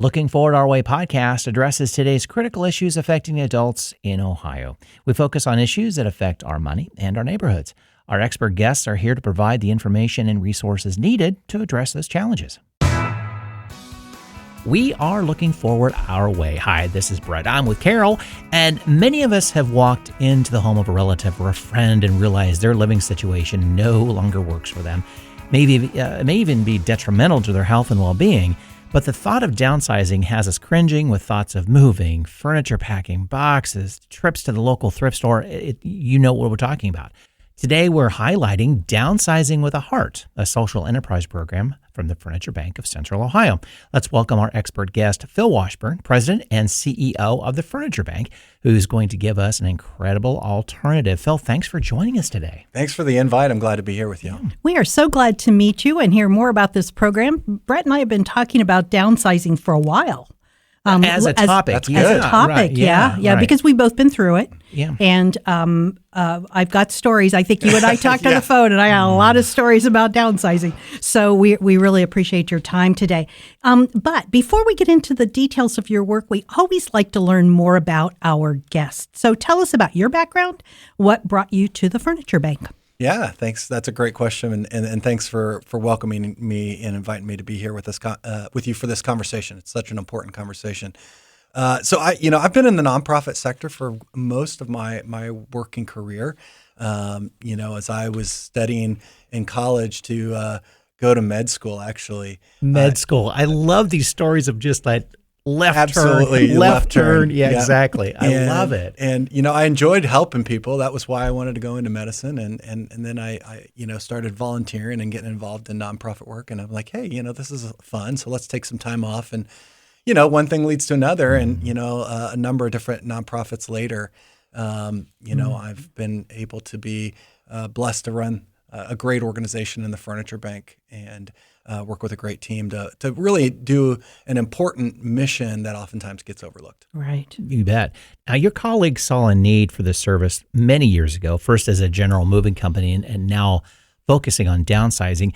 Looking Forward Our Way podcast addresses today's critical issues affecting adults in Ohio. We focus on issues that affect our money and our neighborhoods. Our expert guests are here to provide the information and resources needed to address those challenges. We are looking forward our way. Hi, this is Brett. I'm with Carol, and many of us have walked into the home of a relative or a friend and realized their living situation no longer works for them. It may even be detrimental to their health and well-being. But the thought of downsizing has us cringing with thoughts of moving, furniture packing, boxes, trips to the local thrift store. You know what we're talking about. Today, we're highlighting Downsizing with a Heart, a social enterprise program from the Furniture Bank of Central Ohio. Let's welcome our expert guest, Phil Washburn, President and CEO of the Furniture Bank, who's going to give us an incredible alternative. Phil, thanks for joining us today. Thanks for the invite. I'm glad to be here with you. We are so glad to meet you and hear more about this program. Brett and I have been talking about downsizing for a while. As a topic. As a topic, right. Yeah, right. because we've both been through it. Yeah. And I've got stories. I think you and I talked on the phone, and I got a lot of stories about downsizing. So we really appreciate your time today. But before we get into the details of your work, we always like to learn more about our guests. So tell us about your background. What brought you to the Furniture Bank? Yeah, thanks. That's a great question, and thanks for welcoming me and inviting me to be here with this with you for this conversation. It's such an important conversation. So I've been in the nonprofit sector for most of my working career. As I was studying in college to go to med school, actually. Med school. I love these stories of just like left turn. Yeah, exactly. I love it. And, I enjoyed helping people. That was why I wanted to go into medicine. And then I started volunteering and getting involved in nonprofit work. And I'm like, hey, this is fun. So let's take some time off. And, one thing leads to another. And, a number of different nonprofits later, I've been able to be blessed to run a great organization in the Furniture Bank and work with a great team to really do an important mission that oftentimes gets overlooked. Right. You bet. Now, your colleagues saw a need for this service many years ago, first as a general moving company and now focusing on downsizing.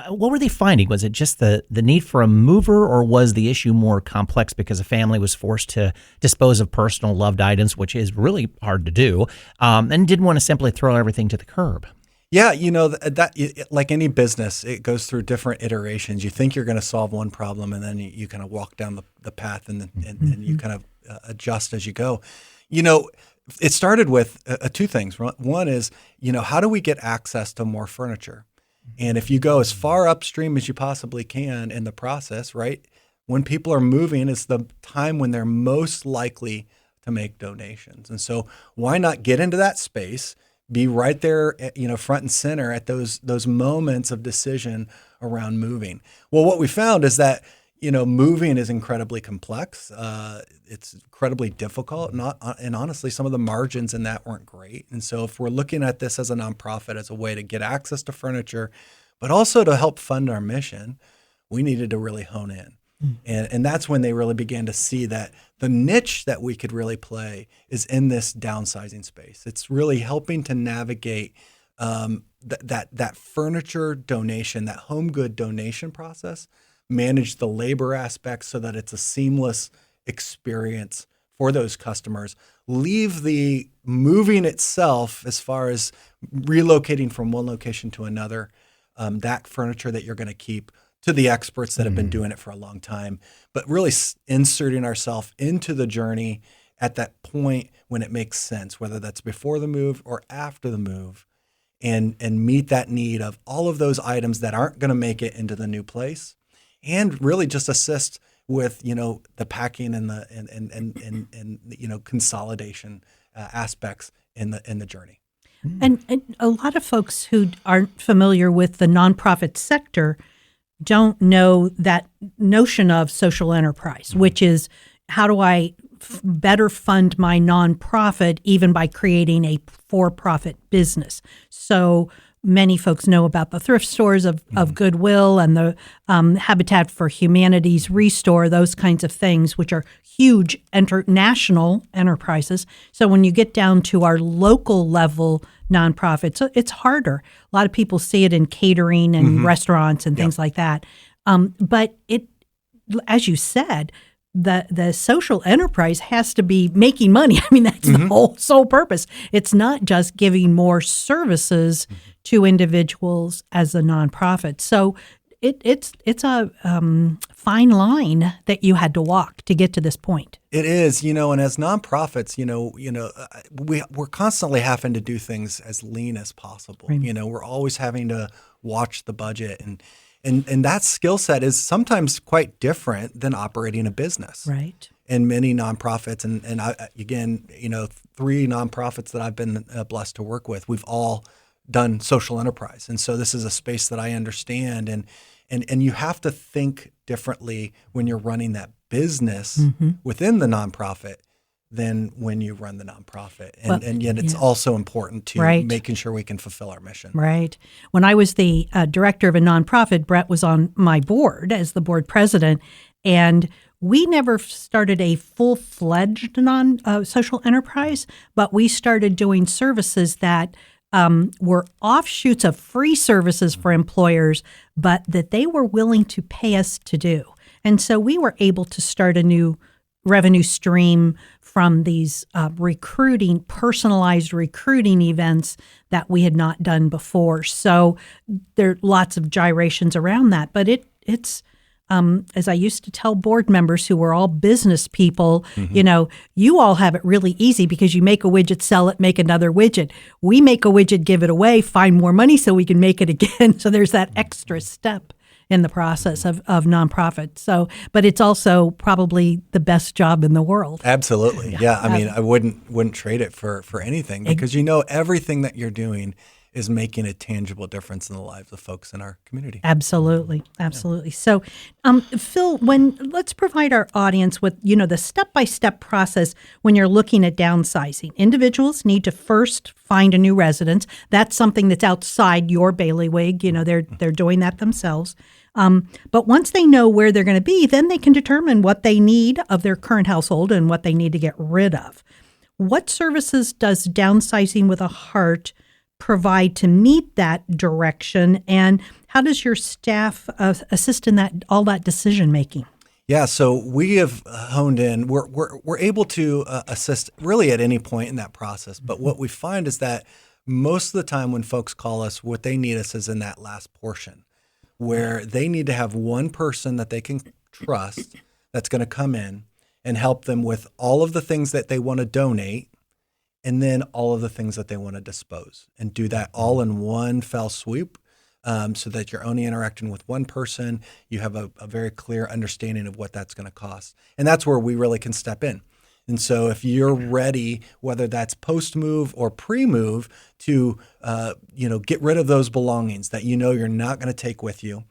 What were they finding? Was it just the need for a mover, or was the issue more complex because a family was forced to dispose of personal loved items, which is really hard to do, and didn't want to simply throw everything to the curb? Yeah, that like any business, it goes through different iterations. You think you're going to solve one problem, and then you kind of walk down the path, and you kind of adjust as you go. It started with two things. One is, how do we get access to more furniture? And if you go as far upstream as you possibly can in the process, right, when people are moving, it's the time when they're most likely to make donations. And so why not get into that space? Be right there, front and center at those moments of decision around moving. Well, what we found is that, moving is incredibly complex. It's incredibly difficult. And honestly, some of the margins in that weren't great. And so if we're looking at this as a nonprofit, as a way to get access to furniture, but also to help fund our mission, we needed to really hone in. And that's when they really began to see that the niche that we could really play is in this downsizing space. It's really helping to navigate that furniture donation, that home good donation process, manage the labor aspects so that it's a seamless experience for those customers. Leave the moving itself, as far as relocating from one location to another, that furniture that you're going to keep, to the experts that have been doing it for a long time, but really inserting ourselves into the journey at that point when it makes sense, whether that's before the move or after the move, and meet that need of all of those items that aren't going to make it into the new place, and really just assist with the packing and the consolidation aspects in the journey. And a lot of folks who aren't familiar with the nonprofit sector don't know that notion of social enterprise, which is, how do I better fund my nonprofit even by creating a for-profit business? So many folks know about the thrift stores of Goodwill and the Habitat for Humanity's Restore, those kinds of things, which are huge international enterprises. So when you get down to our local level nonprofits, it's harder. A lot of people see it in catering and restaurants and things like that. But it, as you said, the social enterprise has to be making money. I mean, that's the whole sole purpose. It's not just giving more services to individuals as a nonprofit. So it's a fine line that you had to walk to get to this point. It is, and as nonprofits, we're constantly having to do things as lean as possible. Right. We're always having to watch the budget, and that skill set is sometimes quite different than operating a business. Right. And many nonprofits, and I, again, 3 nonprofits that I've been blessed to work with, we've all done social enterprise, and so this is a space that I understand, and you have to think differently when you're running that business within the nonprofit than when you run the nonprofit. And yet it's also important to making sure we can fulfill our mission. Right. When I was the director of a nonprofit, Brett was on my board as the board president, and we never started a full-fledged social enterprise, but we started doing services that were offshoots of free services for employers, but that they were willing to pay us to do. And so we were able to start a new revenue stream from these personalized recruiting events that we had not done before. So there are lots of gyrations around that, but it's as I used to tell board members who were all business people, you all have it really easy because you make a widget, sell it, make another widget. We make a widget, give it away, find more money so we can make it again. So there's that extra step in the process of nonprofit. So, but it's also probably the best job in the world. Absolutely. Yeah. I mean, I wouldn't trade it for anything because everything that you're doing is making a tangible difference in the lives of folks in our community. Absolutely. Absolutely. So, Phil, let's provide our audience with, the step-by-step process when you're looking at downsizing. Individuals need to first find a new residence. That's something that's outside your bailiwick. They're doing that themselves. But once they know where they're going to be, then they can determine what they need of their current household and what they need to get rid of. What services does Downsizing with a Heart provide to meet that direction, and how does your staff assist in all that decision making? Yeah, so we have honed in. We're able to assist really at any point in that process. But what we find is that most of the time when folks call us, what they need us is in that last portion, where they need to have one person that they can trust that's going to come in and help them with all of the things that they want to donate, and then all of the things that they want to dispose, and do that all in one fell swoop, so that you're only interacting with one person. You have a very clear understanding of what that's going to cost. And that's where we really can step in. And so if you're ready, whether that's post-move or pre-move, to get rid of those belongings that you're not going to take with you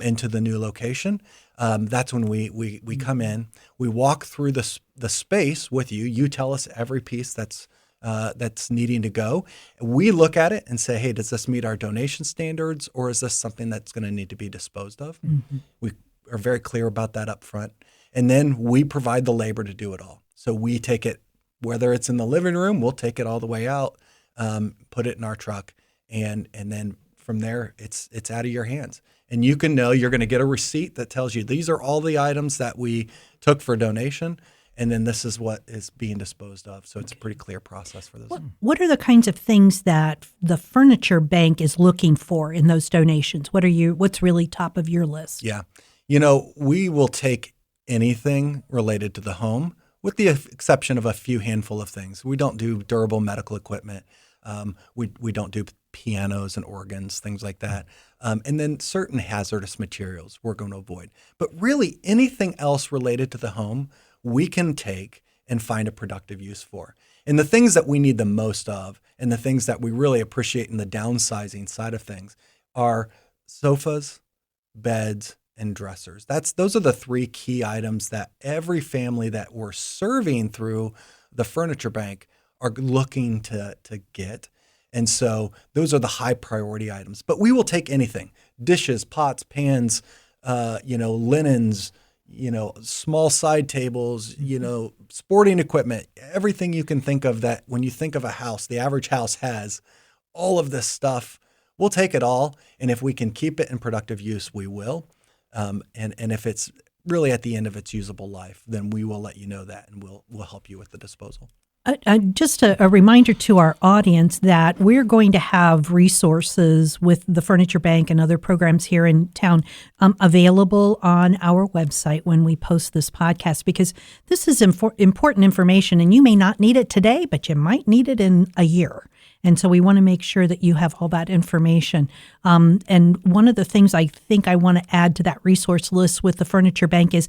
into the new location, that's when we come in. We walk through the space with you. You tell us every piece that's needing to go. We look at it and say, hey, does this meet our donation standards, or is this something that's going to need to be disposed of? Mm-hmm. We are very clear about that up front. And then we provide the labor to do it all. So we take it, whether it's in the living room, we'll take it all the way out, put it in our truck, and then from there, it's out of your hands. And you can know you're going to get a receipt that tells you these are all the items that we took for donation, and then this is what is being disposed of. So it's a pretty clear process for those. What are the kinds of things that the furniture bank is looking for in those donations? What's really top of your list? Yeah. We will take anything related to the home, with the exception of a few handful of things. We don't do durable medical equipment. We don't do pianos and organs, things like that. And then certain hazardous materials we're going to avoid. But really anything else related to the home, we can take and find a productive use for. And the things that we need the most of, and the things that we really appreciate in the downsizing side of things, are sofas, beds, and dressers. Those are the 3 key items that every family that we're serving through the furniture bank are looking to get. And so those are the high priority items. But we will take anything: dishes, pots, pans, linens, small side tables, sporting equipment, everything you can think of that when you think of a house, the average house has all of this stuff. We'll take it all. And if we can keep it in productive use, we will. And if it's really at the end of its usable life, then we will let you know that, and we'll help you with the disposal. Just a reminder to our audience that we're going to have resources with the Furniture Bank and other programs here in town available on our website when we post this podcast, because this is important information, and you may not need it today, but you might need it in a year. And so we want to make sure that you have all that information. And one of the things I think I want to add to that resource list with the Furniture Bank is,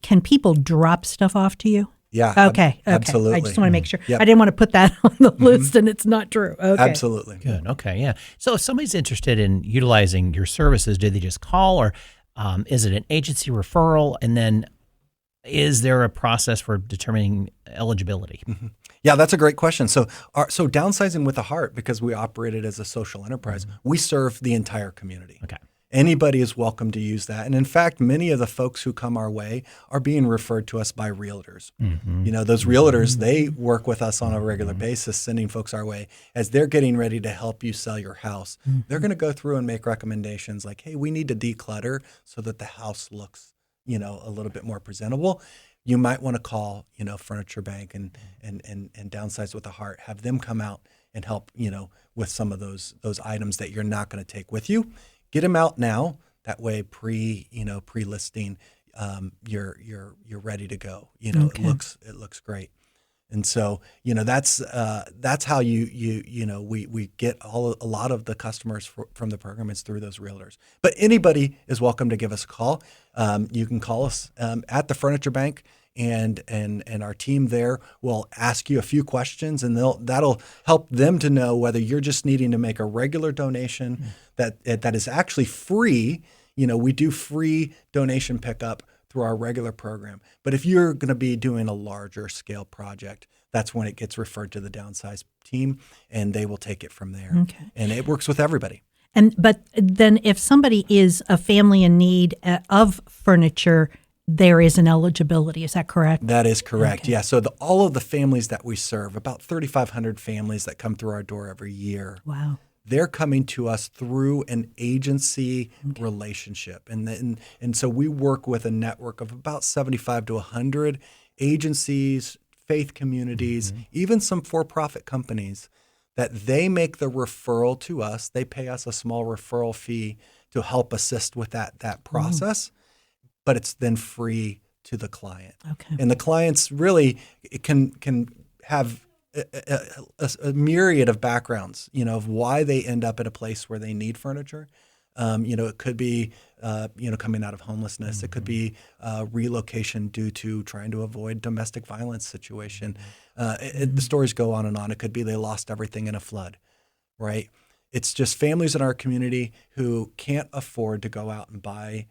can people drop stuff off to you? Yeah. Okay. Absolutely. I just want to make sure. Yep. I didn't want to put that on the list and it's not true. Okay. Absolutely. Good. Okay. Yeah. So if somebody's interested in utilizing your services, do they just call, or is it an agency referral? And then is there a process for determining eligibility? Mm-hmm. Yeah, that's a great question. So Downsizing with a Heart, because we operate it as a social enterprise, we serve the entire community. Okay. Anybody is welcome to use that. And in fact, many of the folks who come our way are being referred to us by realtors. You know, those realtors, they work with us on a regular basis, sending folks our way as they're getting ready to help you sell your house. They're going to go through and make recommendations like, hey, we need to declutter so that the house looks, you know, a little bit more presentable. You might want to call, you know, Furniture Bank and Downsize with a Heart, have them come out and help, you know, with some of those items that you're not going to take with you. Get them out now. That way, pre-listing, you're ready to go. You know, Okay. it looks great. And so, you know, that's how we get a lot of the customers from the program is through those realtors. But anybody is welcome to give us a call. You can call us at the Furniture Bank, and our team there will ask you a few questions, and that'll help them to know whether you're just needing to make a regular donation that is actually free. You know, we do free donation pickup through our regular program. But if you're going to be doing a larger scale project, that's when it gets referred to the Downsize team, and they will take it from there. Okay. And it works with everybody. But then if somebody is a family in need of furniture, there is an eligibility. Is that correct? That is correct. Okay. Yeah. So all of the families that we serve, about 3,500 families that come through our door every year, Wow. they're coming to us through an agency relationship. And so we work with a network of about 75 to 100 agencies, faith communities, even some for-profit companies, that they make the referral to us. They pay us a small referral fee to help assist with that process, but it's then free to the client. Okay. And the clients really can have a myriad of backgrounds, you know, of why they end up at a place where they need furniture. You know, it could be, coming out of homelessness. It could be relocation due to trying to avoid domestic violence situation. The stories go on and on. It could be they lost everything in a flood, right? It's just families in our community who can't afford to go out and buy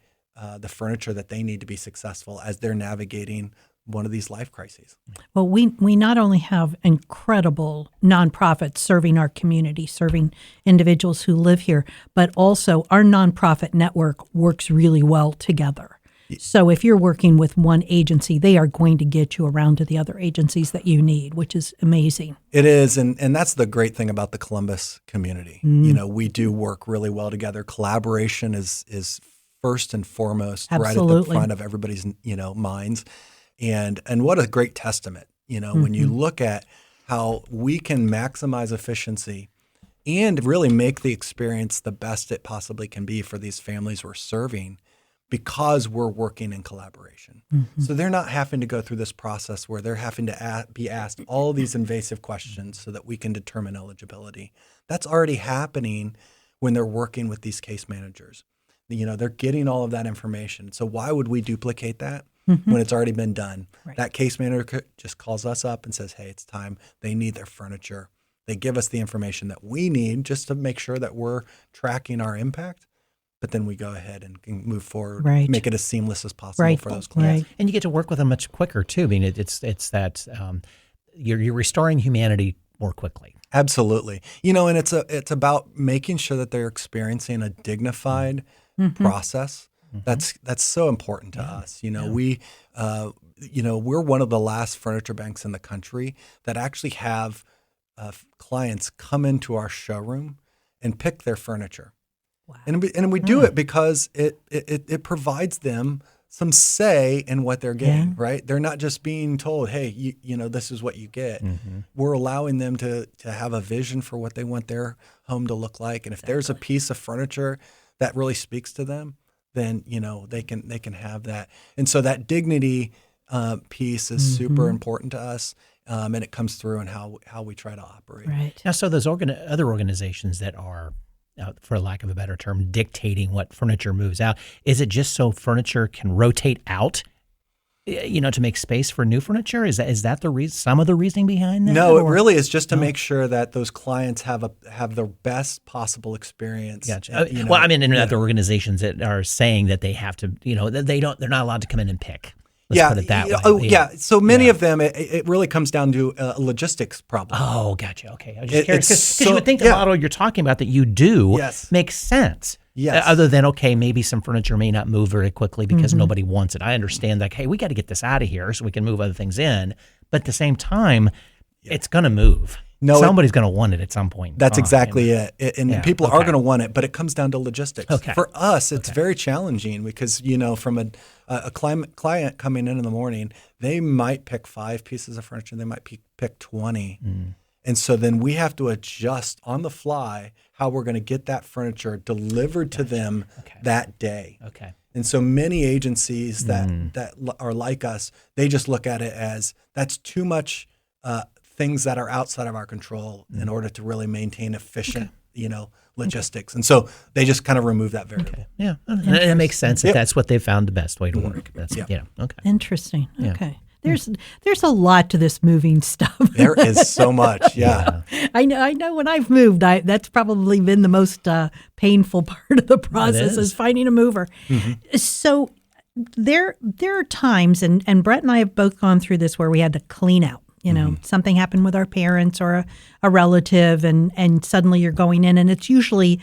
the furniture that they need to be successful as they're navigating one of these life crises. Well, we not only have incredible nonprofits serving our community, serving individuals who live here, but also our nonprofit network works really well together. So if you're working with one agency, they are going to get you around to the other agencies that you need, which is amazing. It is, and that's the great thing about the Columbus community. You know, we do work really well together. Collaboration is first and foremost right at the Absolutely. front of everybody's, minds. And what a great testament, when you look at how we can maximize efficiency and really make the experience the best it possibly can be for these families we're serving, because we're working in collaboration. So they're not having to go through this process where they're having to be asked all these invasive questions so that we can determine eligibility. That's already happening when they're working with these case managers. They're getting all of that information. So why would we duplicate that when it's already been done? Right. That case manager just calls us up and says, hey, it's time. They need their furniture. They give us the information that we need just to make sure that we're tracking our impact. But then we go ahead and can move forward, Right. make it as seamless as possible Right. for those clients. Right. And you get to work with them much quicker too. I mean, it's that you're restoring humanity more quickly. Absolutely. And it's about making sure that they're experiencing a dignified process. That's so important to us. We're one of the last furniture banks in the country that actually have clients come into our showroom and pick their furniture. Wow. And we do it because it provides them some say in what they're getting, right? They're not just being told, hey, you know, this is what you get. We're allowing them to have a vision for what they want their home to look like. And if there's a piece of furniture that really speaks to them, then, you know, they can have that. And so that dignity piece is super important to us. And it comes through in how we try to operate. Right. Now, so those other organizations that are, for lack of a better term, dictating what furniture moves out, is it just so furniture can rotate out, you know, to make space for new furniture? Is that the reason? Some of the reasoning behind that? No, it really is just to make sure that those clients have the best possible experience. Gotcha. You know, well, I mean, and other organizations that are saying that they have to, you know, that they're not allowed to come in and pick. Let's put it that way. Oh, yeah. So many of them, it really comes down to a logistics problem. Oh, gotcha. Okay. I was just curious because so- you would think the model you're talking about that you do Yes. makes sense. Yes. Other than, okay, maybe some furniture may not move very quickly because nobody wants it. I understand that, hey, we got to get this out of here so we can move other things in. But at the same time, it's going to move. No, Somebody's going to want it at some point. That's exactly it. And people are going to want it, but it comes down to logistics. Okay. For us, it's very challenging because, you know, from a client coming in the morning, they might pick 5 pieces of furniture. They might pick 20. And so then we have to adjust on the fly how we're going to get that furniture delivered to them that day. Okay. And so many agencies that are like us, they just look at it as that's too much things that are outside of our control in order to really maintain efficient, you know, logistics. And so they just kind of remove that variable. Okay. Yeah. And it makes sense if that's what they found the best way to work. That's, you know, okay. Interesting. Okay. There's a lot to this moving stuff. There is so much. Yeah. I know when I've moved, that's probably been the most painful part of the process is finding a mover. So there are times, and Brett and I have both gone through this where we had to clean out. You know, something happened with our parents or a relative, and suddenly you're going in, and it's usually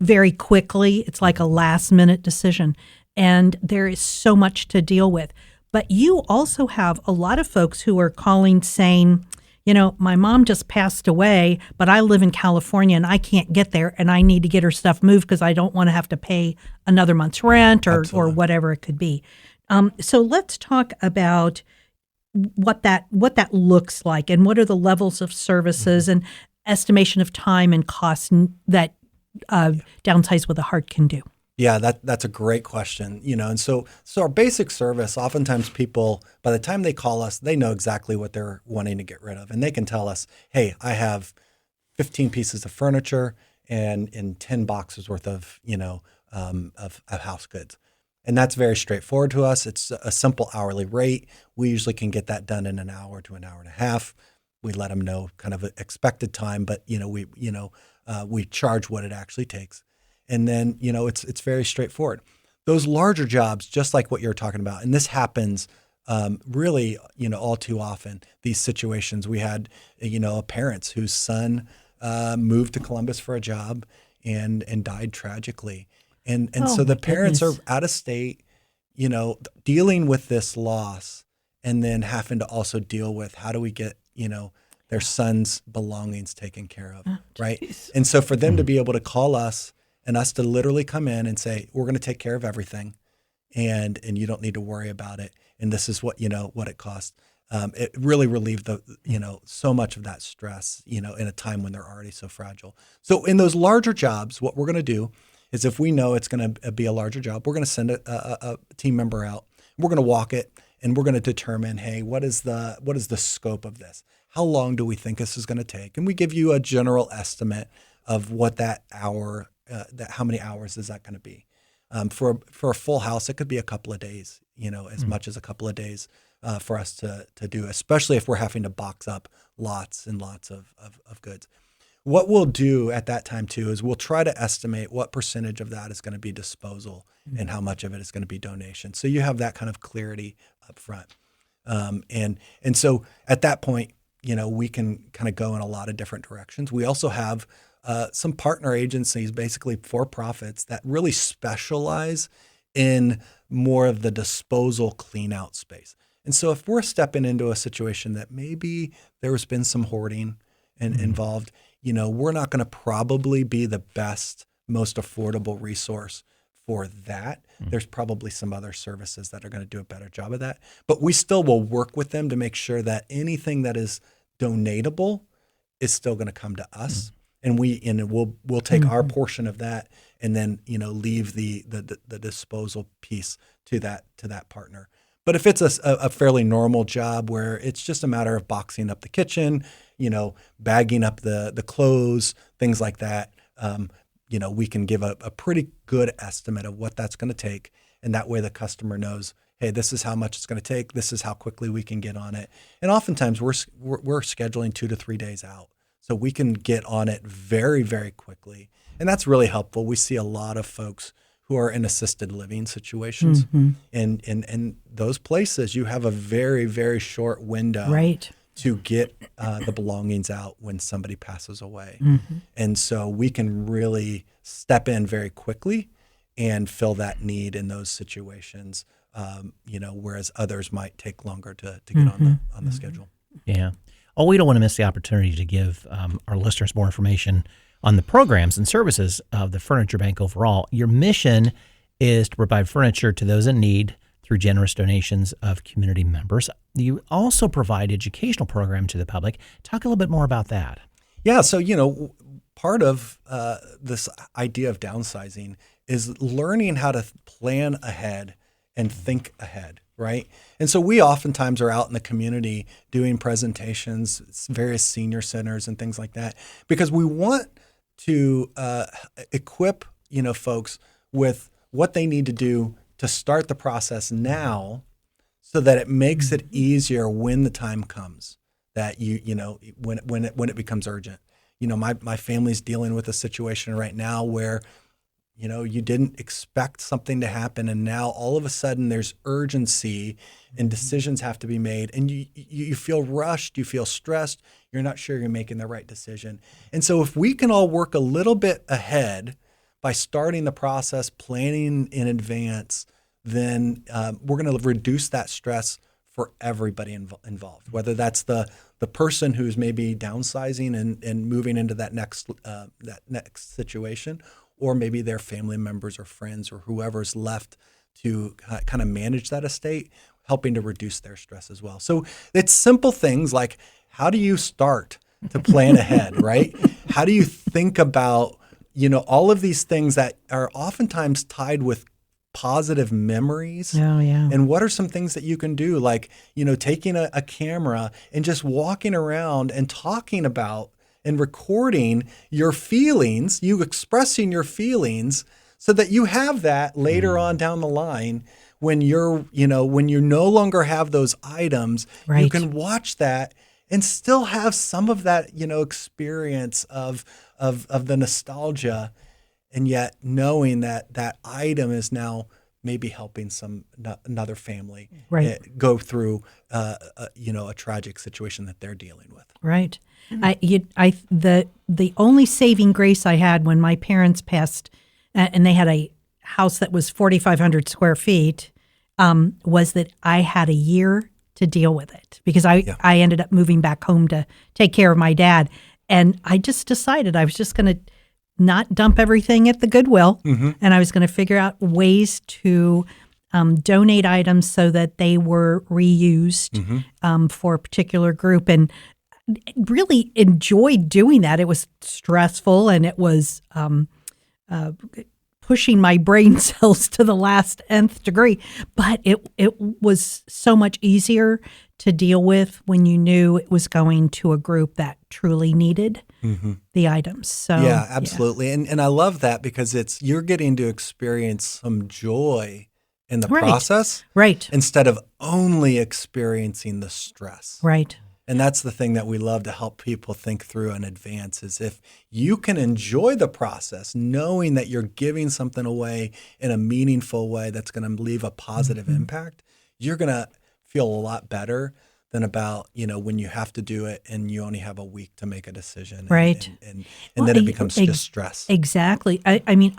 very quickly. It's like a last minute decision, and there is so much to deal with. But you also have a lot of folks who are calling saying, you know, my mom just passed away, but I live in California and I can't get there, and I need to get her stuff moved because I don't want to have to pay another month's rent or whatever it could be. So let's talk about what that looks like, and what are the levels of services and estimation of time and costs that Downsize with a Heart can do. Yeah, that's a great question. You know, and so our basic service, oftentimes people, by the time they call us, they know exactly what they're wanting to get rid of, and they can tell us, hey, I have 15 pieces of furniture and 10 boxes worth of, you know, of house goods. And that's very straightforward to us. It's a simple hourly rate. We usually can get that done in an hour to an hour and a half. We let them know kind of an expected time, but we charge what it actually takes. And then, you know, it's very straightforward. Those larger jobs, just like what you're talking about, and this happens really, you know, all too often. These situations, we had, you know, parents whose son moved to Columbus for a job and died tragically. And so the parents are out of state, you know, dealing with this loss, and then having to also deal with how do we get, you know, their son's belongings taken care of, right? And so for them to be able to call us and us to literally come in and say, we're going to take care of everything, and you don't need to worry about it, and this is what, you know, what it costs. It really relieved so much of that stress, you know, in a time when they're already so fragile. So in those larger jobs, what we're going to do is if we know it's going to be a larger job, we're going to send a team member out. We're going to walk it, and we're going to determine, hey, what is the scope of this? How long do we think this is going to take? And we give you a general estimate of what that hour, how many hours is that going to be? For a full house, it could be a couple of days, you know, as much as a couple of days for us to do, especially if we're having to box up lots and lots of goods. What we'll do at that time too is we'll try to estimate what percentage of that is going to be disposal and how much of it is going to be donation. So you have that kind of clarity up front. And so at that point, you know, we can kind of go in a lot of different directions. We also have some partner agencies, basically for-profits, that really specialize in more of the disposal clean-out space. And so if we're stepping into a situation that maybe there's been some hoarding involved, you know, we're not going to probably be the best, most affordable resource for that. There's probably some other services that are going to do a better job of that. But we still will work with them to make sure that anything that is donatable is still going to come to us. And we'll take our portion of that and then, leave the disposal piece to that partner. But if it's a fairly normal job where it's just a matter of boxing up the kitchen, bagging up the clothes, things like that, we can give a pretty good estimate of what that's going to take. And that way the customer knows, hey, this is how much it's going to take. This is how quickly we can get on it. And oftentimes we're scheduling 2 to 3 days out. So we can get on it very, very quickly. And that's really helpful. We see a lot of folks who are in assisted living situations. And in those places, you have a very, very short window to get the belongings out when somebody passes away. And so we can really step in very quickly and fill that need in those situations, whereas others might take longer to get on the schedule. Yeah. Oh, we don't want to miss the opportunity to give our listeners more information on the programs and services of the Furniture Bank overall. Your mission is to provide furniture to those in need through generous donations of community members. You also provide educational program to the public. Talk a little bit more about that. Yeah. So, part of this idea of downsizing is learning how to plan ahead and think ahead. Right. And so we oftentimes are out in the community doing presentations, various senior centers and things like that, because we want to equip, folks with what they need to do to start the process now so that it makes it easier when the time comes that when it becomes urgent. My family's dealing with a situation right now where you didn't expect something to happen, and now all of a sudden there's urgency and decisions have to be made, and you feel rushed, you feel stressed, you're not sure you're making the right decision. And so if we can all work a little bit ahead by starting the process, planning in advance, then we're going to reduce that stress for everybody involved, whether that's the person who's maybe downsizing and moving into that next situation, or maybe their family members or friends or whoever's left to kind of manage that estate, helping to reduce their stress as well. So it's simple things like, how do you start to plan ahead, right? How do you think about, all of these things that are oftentimes tied with positive memories? Oh, yeah. And what are some things that you can do? Like, taking a camera and just walking around and talking about and recording your feelings, you expressing your feelings, so that you have that later on down the line when when you no longer have those items, you can watch that and still have some of that, experience of the nostalgia, and yet knowing that that item is now maybe helping another family go through a tragic situation that they're dealing with. Right. The only saving grace I had when my parents passed, and they had a house that was 4,500 square feet, was that I had a year to deal with it, because I ended up moving back home to take care of my dad. And I just decided I was just going to not dump everything at the Goodwill, and I was going to figure out ways to donate items so that they were reused for a particular group, and really enjoyed doing that. It was stressful, and it was pushing my brain cells to the last nth degree, but it was so much easier to deal with when you knew it was going to a group that truly needed the items. So yeah, absolutely. Yeah. And I love that, because you're getting to experience some joy in the process, instead of only experiencing the stress. Right. And that's the thing that we love to help people think through in advance, is if you can enjoy the process, knowing that you're giving something away in a meaningful way that's going to leave a positive impact, you're going to feel a lot better than about, when you have to do it and you only have a week to make a decision. Right. And then it becomes just stress. Exactly. I mean,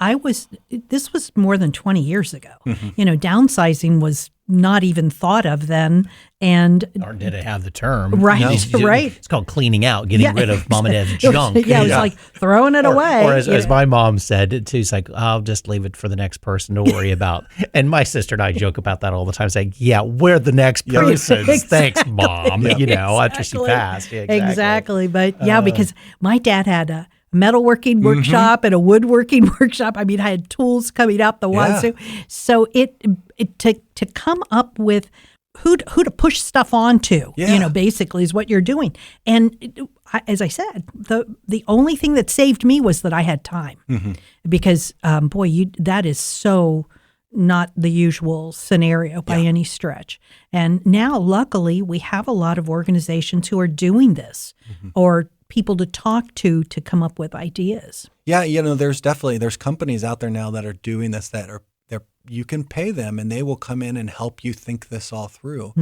this was more than 20 years ago. Downsizing was not even thought of then. And Or did it have the term? Right, No. right. It's called cleaning out, getting rid of mom and dad's junk. Yeah, it was like throwing it away. Or as my mom said, too, it's like, I'll just leave it for the next person to worry about. And my sister and I joke about that all the time, saying, yeah, we're the next person. Thanks, Mom. Yeah. You know, after she passed. Yeah, exactly. But yeah, because my dad had a metalworking workshop and a woodworking workshop. I mean, I had tools coming out the wazoo. So it to come up with who to push stuff onto, basically is what you're doing. And as I said, the only thing that saved me was that I had time, because that is so not the usual scenario by any stretch. And now, luckily, we have a lot of organizations who are doing this, or people to talk to come up with ideas. Yeah, there's companies out there now that are doing this, you can pay them and they will come in and help you think this all through.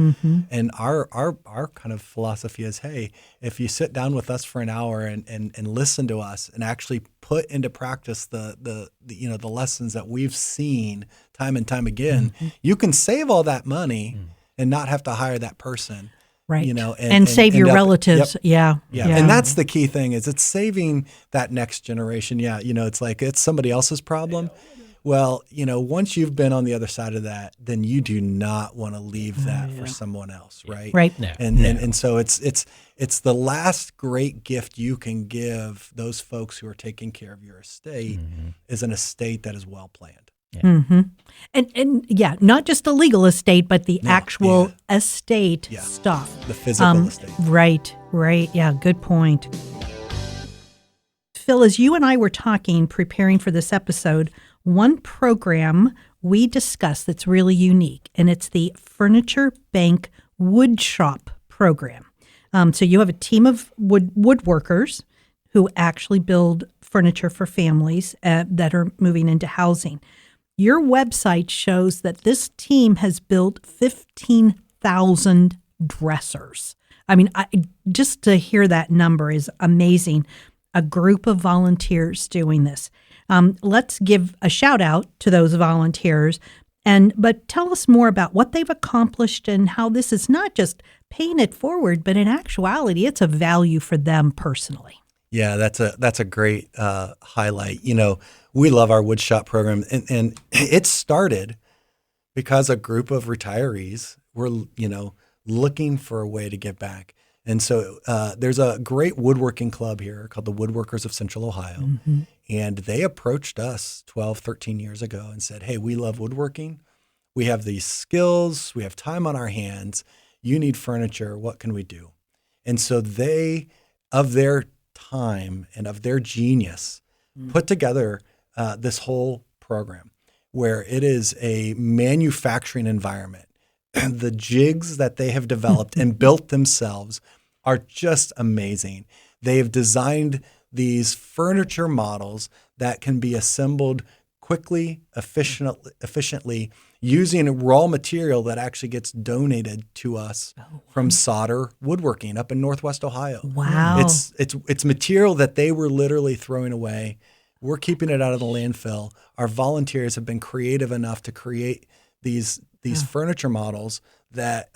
And our kind of philosophy is, hey, if you sit down with us for an hour and listen to us and actually put into practice the lessons that we've seen time and time again, you can save all that money and not have to hire that person. Right. And save your relatives. Yeah. And that's the key thing, is it's saving that next generation. Yeah. It's like it's somebody else's problem. Well, once you've been on the other side of that, then you do not want to leave that for someone else, right? Right. No. And so it's the last great gift you can give those folks who are taking care of your estate is an estate that is well planned. Yeah. And not just the legal estate, but the actual estate stuff. The physical estate. Right. Yeah, good point. Phil, as you and I were talking, preparing for this episode, one program we discussed that's really unique, and it's the Furniture Bank Wood Shop program. So you have a team of woodworkers who actually build furniture for families that are moving into housing. Your website shows that this team has built 15,000 dressers. I mean, just to hear that number is amazing. A group of volunteers doing this. Let's give a shout out to those volunteers, but tell us more about what they've accomplished and how this is not just paying it forward, but in actuality, it's a value for them personally. Yeah, that's a great highlight. We love our woodshop program, and it started because a group of retirees were, looking for a way to give back. And so there's a great woodworking club here called the Woodworkers of Central Ohio. And they approached us 12, 13 years ago and said, hey, we love woodworking. We have these skills. We have time on our hands. You need furniture. What can we do? And so they, of their time and of their genius, put together this whole program where it is a manufacturing environment. The jigs that they have developed and built themselves are just amazing. They have designed these furniture models that can be assembled quickly, efficiently, using raw material that actually gets donated to us from Solder Woodworking up in Northwest Ohio. Wow. It's material that they were literally throwing away. We're keeping it out of the landfill. Our volunteers have been creative enough to create these furniture models that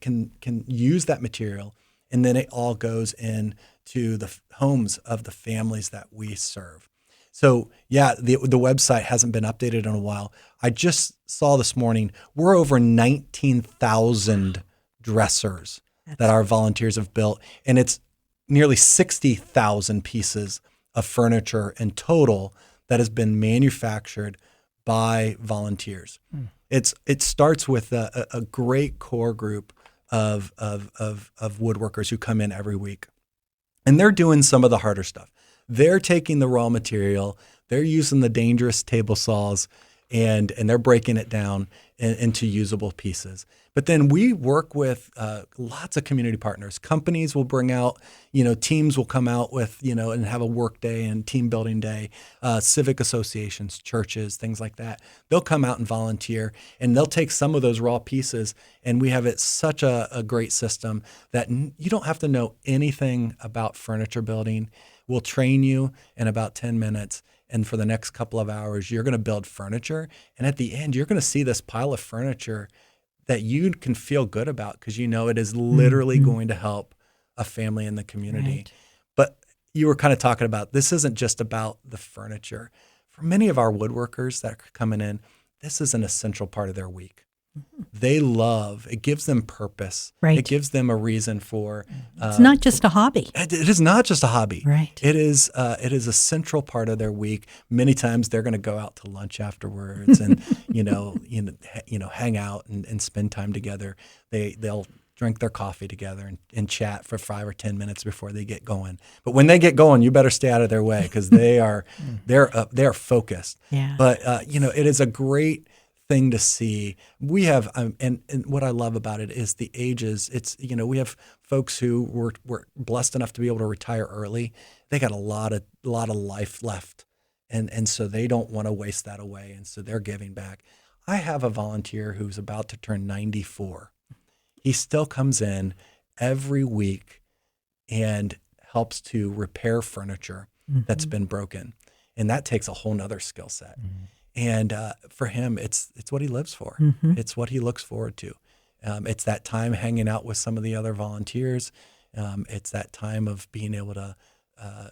can use that material, and then it all goes into the homes of the families that we serve. So the website hasn't been updated in a while. I just saw this morning we're over 19,000 dressers that our volunteers have built, and it's nearly 60,000 pieces of furniture in total that has been manufactured by volunteers. It starts with a great core group of woodworkers who come in every week, and they're doing some of the harder stuff. They're taking the raw material, they're using the dangerous table saws, and they're breaking it down into usable pieces. But then we work with lots of community partners. Companies will bring out, teams will come out with, and have a work day and team building day. Civic associations, churches, things like that. They'll come out and volunteer, and they'll take some of those raw pieces. And we have such a great system that you don't have to know anything about furniture building. We'll train you in about 10 minutes. And for the next couple of hours, you're going to build furniture. And at the end, you're going to see this pile of furniture that you can feel good about because you know it is literally going to help a family in the community. Right. But you were kind of talking about this isn't just about the furniture. For many of our woodworkers that are coming in, this is an essential part of their week. They love, it gives them purpose. Right. It gives them a reason for. It's not just a hobby. It is not just a hobby. Right. It is a central part of their week. Many times they're going to go out to lunch afterwards and hang out and spend time together. They'll drink their coffee together and chat for 5 or 10 minutes before they get going. But when they get going, you better stay out of their way because they're focused. Yeah. But it is a great thing to see. We have and what I love about it is the ages. It's we have folks who were blessed enough to be able to retire early. They got a lot of life left, and so they don't want to waste that away, and so they're giving back. I have a volunteer who's about to turn 94. He still comes in every week and helps to repair furniture that's been broken, and that takes a whole nother skill set. And for him, it's what he lives for. It's what he looks forward to. It's that time hanging out with some of the other volunteers. It's that time of being able to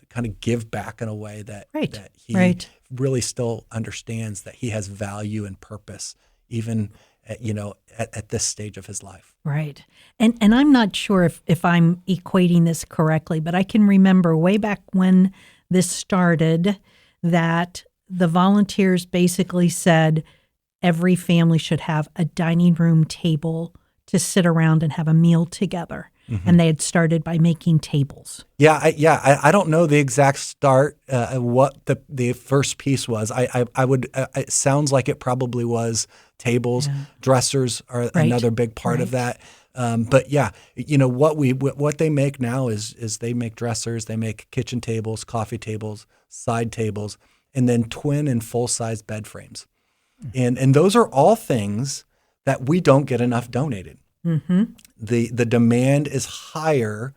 kind of give back in a way that he really still understands that he has value and purpose, even at this stage of his life. Right. And I'm not sure if I'm equating this correctly, but I can remember way back when this started that the volunteers basically said every family should have a dining room table to sit around and have a meal together. And they had started by making tables. I don't know the exact start, what the first piece was. I would. It sounds like it probably was tables. Yeah. Dressers are another big part of that. But yeah, what they make now is they make dressers, they make kitchen tables, coffee tables, side tables, and then twin and full size bed frames, and those are all things that we don't get enough donated. The demand is higher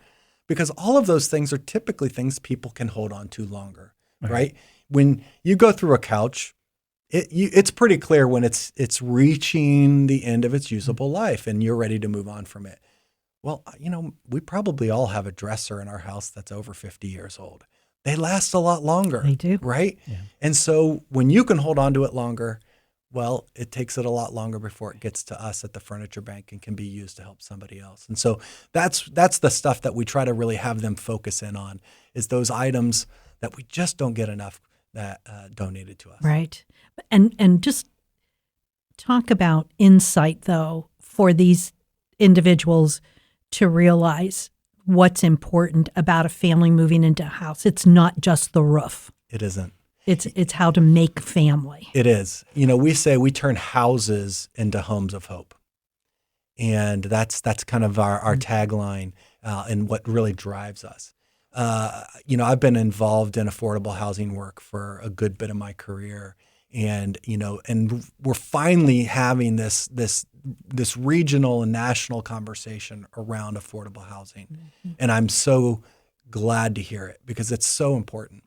because all of those things are typically things people can hold on to longer, right? When you go through a couch, it's pretty clear when it's reaching the end of its usable life and you're ready to move on from it. Well, we probably all have a dresser in our house that's over 50 years old. They last a lot longer. They do. Right? Yeah. And so when you can hold on to it longer, well, it takes it a lot longer before it gets to us at the furniture bank and can be used to help somebody else. And so that's the stuff that we try to really have them focus in on is those items that we just don't get enough that donated to us. Right. And just talk about insight, though, for these individuals to realize what's important about a family moving into a house. It's not just the roof. It isn't. It's how to make family. It is. We say we turn houses into homes of hope. And that's kind of our tagline and what really drives us. I've been involved in affordable housing work for a good bit of my career. And we're finally having this regional and national conversation around affordable housing. And I'm so glad to hear it because it's so important.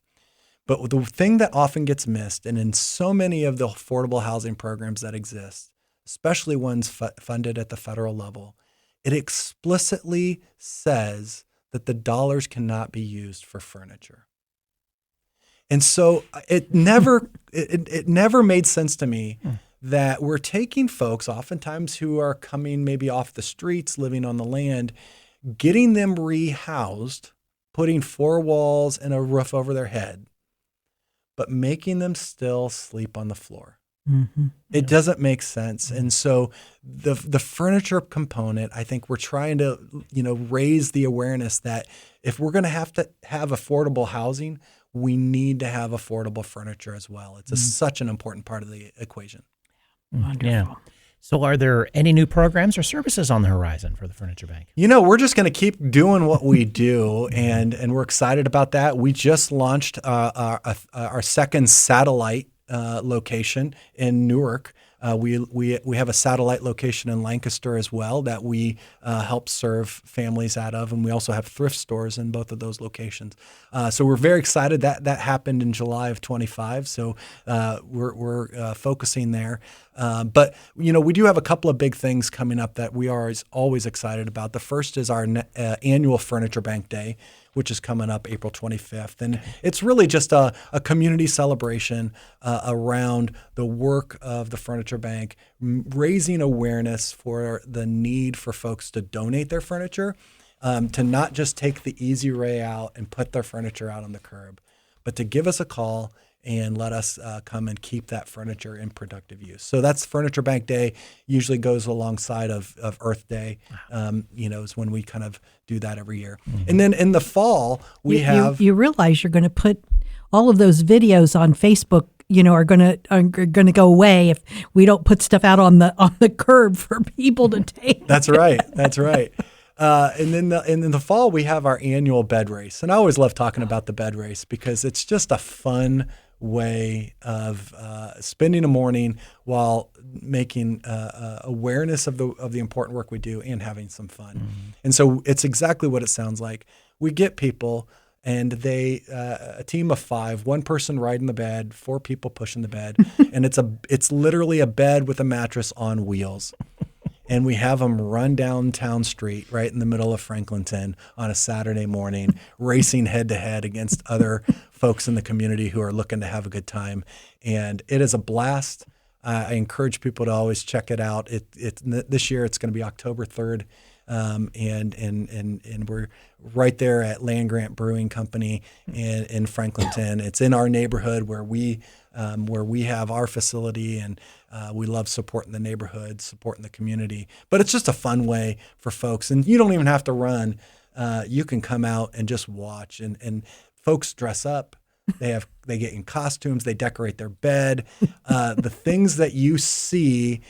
But the thing that often gets missed, and in so many of the affordable housing programs that exist, especially ones funded at the federal level, it explicitly says that the dollars cannot be used for furniture. And so it never made sense to me that we're taking folks oftentimes who are coming maybe off the streets, living on the land, getting them rehoused, putting 4 walls and a roof over their head, but making them still sleep on the floor. It doesn't make sense. And so the furniture component, I think we're trying to, raise the awareness that if we're going to have affordable housing, we need to have affordable furniture as well. It's such an important part of the equation. Wonderful. Yeah. So are there any new programs or services on the horizon for the Furniture Bank? We're just going to keep doing what we do, and we're excited about that. We just launched our second satellite location in Newark. We have a satellite location in Lancaster as well that we help serve families out of, and we also have thrift stores in both of those locations. So we're very excited that happened in July of 25. So we're focusing there. But we do have a couple of big things coming up that we are always excited about. The first is our annual Furniture Bank Day, which is coming up April 25th. And it's really just a community celebration around the work of the Furniture Bank, raising awareness for the need for folks to donate their furniture, to not just take the easy way out and put their furniture out on the curb, but to give us a call and let us come and keep that furniture in productive use. So that's Furniture Bank Day. Usually goes alongside of Earth Day. Is when we kind of do that every year. Mm-hmm. And then in the fall, you realize you're going to put all of those videos on Facebook, are going to go away if we don't put stuff out on the curb for people to take. That's right. That's right. And then in the fall, we have our annual bed race. And I always love talking about the bed race because it's just a fun way of spending a morning while making awareness of the important work we do and having some fun. Mm-hmm. And so it's exactly what it sounds like. We get people and they a team of 5, one person riding the bed, 4 people pushing the bed, and it's literally a bed with a mattress on wheels. And we have them run down Town Street right in the middle of Franklinton on a Saturday morning, racing head-to-head against other folks in the community who are looking to have a good time. And it is a blast. I encourage people to always check it out. This year it's going to be October 3rd. And we're right there at Land Grant Brewing Company in Franklinton. It's in our neighborhood where we have our facility, and we love supporting the neighborhood, supporting the community. But it's just a fun way for folks, and you don't even have to run. You can come out and just watch, and folks dress up. They get in costumes. They decorate their bed. The things that you see.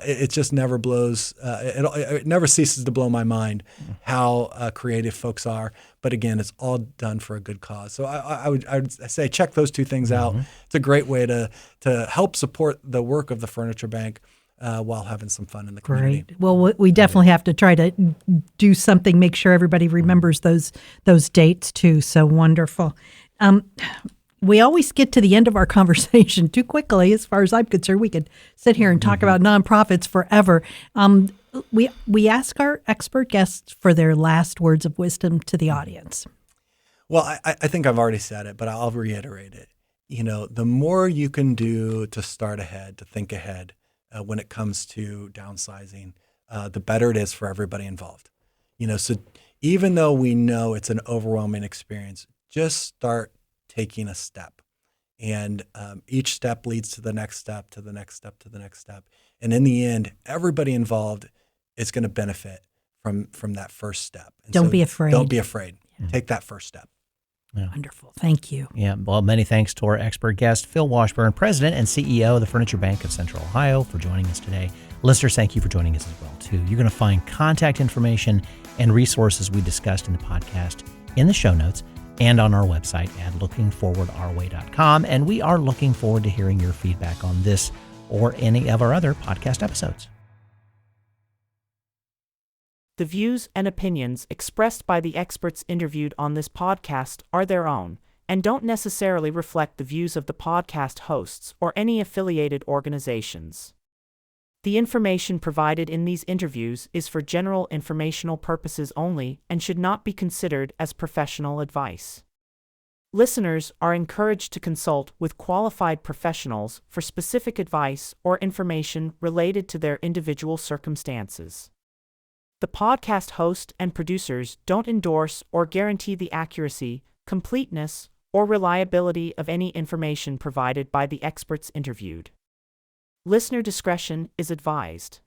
It just never blows. It never ceases to blow my mind how creative folks are. But again, it's all done for a good cause. So I would say check those 2 things out. It's a great way to help support the work of the Furniture Bank while having some fun in the community. Great. Well, we definitely have to try to do something. Make sure everybody remembers those dates too. So wonderful. We always get to the end of our conversation too quickly. As far as I'm concerned, we could sit here and talk about nonprofits forever. We ask our expert guests for their last words of wisdom to the audience. Well, I think I've already said it, but I'll reiterate it. The more you can do to start ahead, to think ahead when it comes to downsizing, the better it is for everybody involved. So even though we know it's an overwhelming experience, just start taking a step, and each step leads to the next step, to the next step, to the next step, and in the end, everybody involved is going to benefit from that first step. And Don't be afraid. Don't be afraid. Yeah. Take that first step. Yeah. Wonderful. Thank you. Yeah. Well, many thanks to our expert guest, Phil Washburn, President and CEO of the Furniture Bank of Central Ohio, for joining us today. Listeners, thank you for joining us as well, too. You're going to find contact information and resources we discussed in the podcast in the show notes and on our website at lookingforwardourway.com. And we are looking forward to hearing your feedback on this or any of our other podcast episodes. The views and opinions expressed by the experts interviewed on this podcast are their own and don't necessarily reflect the views of the podcast hosts or any affiliated organizations. The information provided in these interviews is for general informational purposes only and should not be considered as professional advice. Listeners are encouraged to consult with qualified professionals for specific advice or information related to their individual circumstances. The podcast host and producers don't endorse or guarantee the accuracy, completeness, or reliability of any information provided by the experts interviewed. Listener discretion is advised.